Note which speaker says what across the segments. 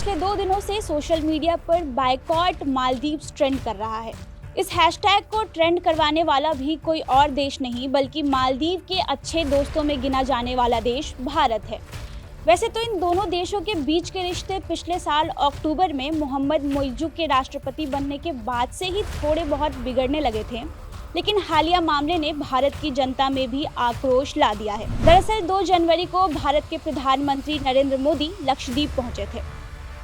Speaker 1: पिछले 2 दिनों से सोशल मीडिया पर बायकॉट मालदीव्स ट्रेंड कर रहा है। इस हैशटैग को ट्रेंड करवाने वाला भी कोई और देश नहीं बल्कि मालदीव के अच्छे दोस्तों में गिना जाने वाला देश भारत है। वैसे तो इन दोनों देशों के बीच के रिश्ते पिछले साल अक्टूबर में मोहम्मद मोइज़ू के राष्ट्रपति बनने के बाद से ही थोड़े बहुत बिगड़ने लगे थे, लेकिन हालिया मामले ने भारत की जनता में भी आक्रोश ला दिया है। दरअसल 2 जनवरी को भारत के प्रधानमंत्री नरेंद्र मोदी लक्षद्वीप पहुंचे थे।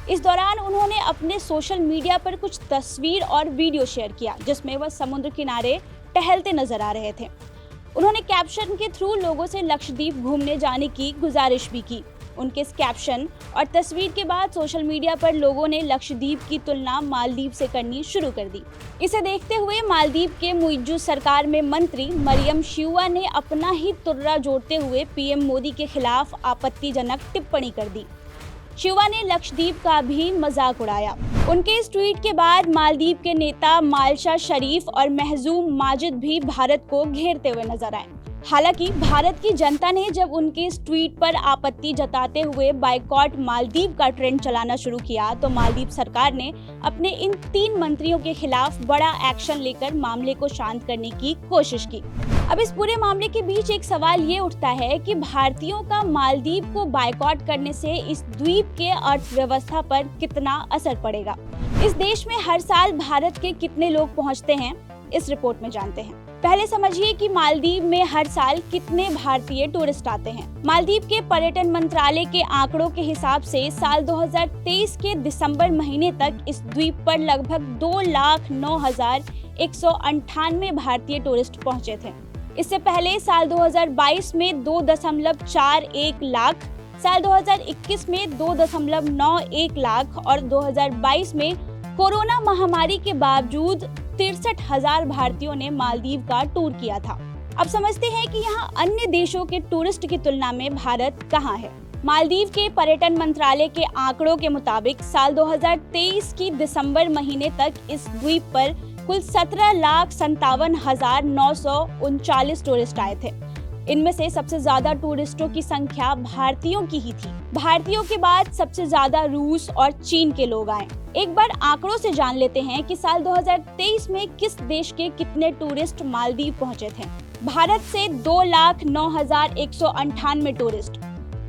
Speaker 1: इस दौरान उन्होंने अपने सोशल मीडिया पर कुछ तस्वीर और वीडियो शेयर किया, जिसमें वह समुद्र किनारे टहलते नजर आ रहे थे। उन्होंने कैप्शन के थ्रू लोगों से लक्षद्वीप घूमने जाने की गुजारिश भी की। उनके इस कैप्शन और तस्वीर के बाद सोशल मीडिया पर लोगों ने लक्षद्वीप की तुलना मालदीव से करनी शुरू कर दी। इसे देखते हुए मालदीव के मोइज़ू सरकार में मंत्री मरियम शिवा ने अपना ही तुर्रा जोड़ते हुए पीएम मोदी के खिलाफ आपत्तिजनक टिप्पणी कर दी। शिवा ने लक्षद्वीप का भी मजाक उड़ाया। उनके इस ट्वीट के बाद मालदीव के नेता मालशा शरीफ और महजूम माजिद भी भारत को घेरते हुए नजर आए। हालांकि भारत की जनता ने जब उनके इस ट्वीट पर आपत्ति जताते हुए बायकॉट मालदीव का ट्रेंड चलाना शुरू किया, तो मालदीव सरकार ने अपने इन 3 मंत्रियों के खिलाफ बड़ा एक्शन लेकर मामले को शांत करने की कोशिश की। अब इस पूरे मामले के बीच एक सवाल ये उठता है कि भारतीयों का मालदीव को बायकॉट करने से इस द्वीप के अर्थव्यवस्था पर कितना असर पड़ेगा। इस देश में हर साल भारत के कितने लोग पहुंचते हैं, इस रिपोर्ट में जानते हैं। पहले समझिए कि मालदीव में हर साल कितने भारतीय टूरिस्ट आते हैं। मालदीव के पर्यटन मंत्रालय के आंकड़ों के हिसाब से साल 2023 के दिसंबर महीने तक इस द्वीप पर लगभग 2,09,198 भारतीय टूरिस्ट पहुंचे थे। इससे पहले साल 2022 में 2.41 लाख, साल 2021 में 2.91 लाख और 2022 में कोरोना महामारी के बावजूद 63,000 भारतीयों ने मालदीव का टूर किया था। अब समझते हैं कि यहाँ अन्य देशों के टूरिस्ट की तुलना में भारत कहाँ है। मालदीव के पर्यटन मंत्रालय के आंकड़ों के मुताबिक साल 2023 की दिसंबर महीने तक इस द्वीप पर कुल 17,57,939 टूरिस्ट आए थे। इनमें से सबसे ज्यादा टूरिस्टों की संख्या भारतीयों की ही थी। भारतीयों के बाद सबसे ज्यादा रूस और चीन के लोग आए। एक बार आंकड़ों से जान लेते हैं कि साल 2023 में किस देश के कितने टूरिस्ट मालदीव पहुंचे थे। भारत से 2,09,198 टूरिस्ट,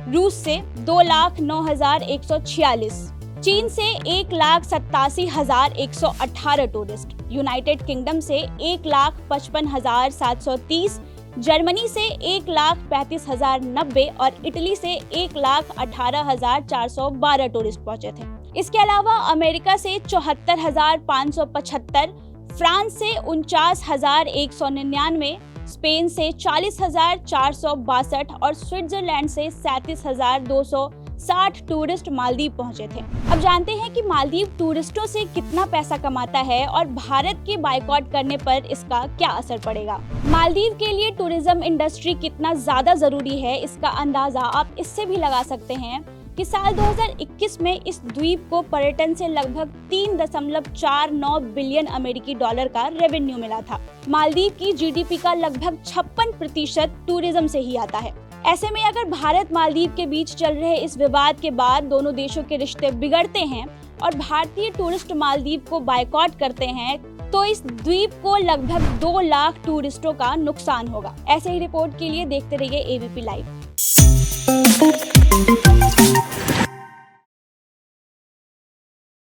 Speaker 1: रूस से 2,09,146, चीन से 1,87,118 टूरिस्ट, यूनाइटेड किंगडम से 1,55,730, जर्मनी से 1,35,090 और इटली से 1,18,412 टूरिस्ट पहुंचे थे। इसके अलावा अमेरिका से 74,575, फ्रांस से 49,199, स्पेन से 40,462 और स्विट्जरलैंड से 37,260 टूरिस्ट मालदीव पहुंचे थे। अब जानते हैं कि मालदीव टूरिस्टों से कितना पैसा कमाता है और भारत के बायकॉट करने पर इसका क्या असर पड़ेगा। मालदीव के लिए टूरिज्म इंडस्ट्री कितना ज्यादा जरूरी है, इसका अंदाजा आप इससे भी लगा सकते हैं कि साल 2021 में इस द्वीप को पर्यटन से लगभग 3.49 बिलियन अमेरिकी डॉलर का रेवेन्यू मिला था। मालदीव की जीडीपी का लगभग 56% टूरिज्म से ही आता है। ऐसे में अगर भारत मालदीव के बीच चल रहे इस विवाद के बाद दोनों देशों के रिश्ते बिगड़ते हैं और भारतीय टूरिस्ट मालदीव को बायकॉट करते हैं, तो इस द्वीप को लगभग 2 लाख टूरिस्टों का नुकसान होगा। ऐसे ही रिपोर्ट के लिए देखते रहिए एबीपी लाइव।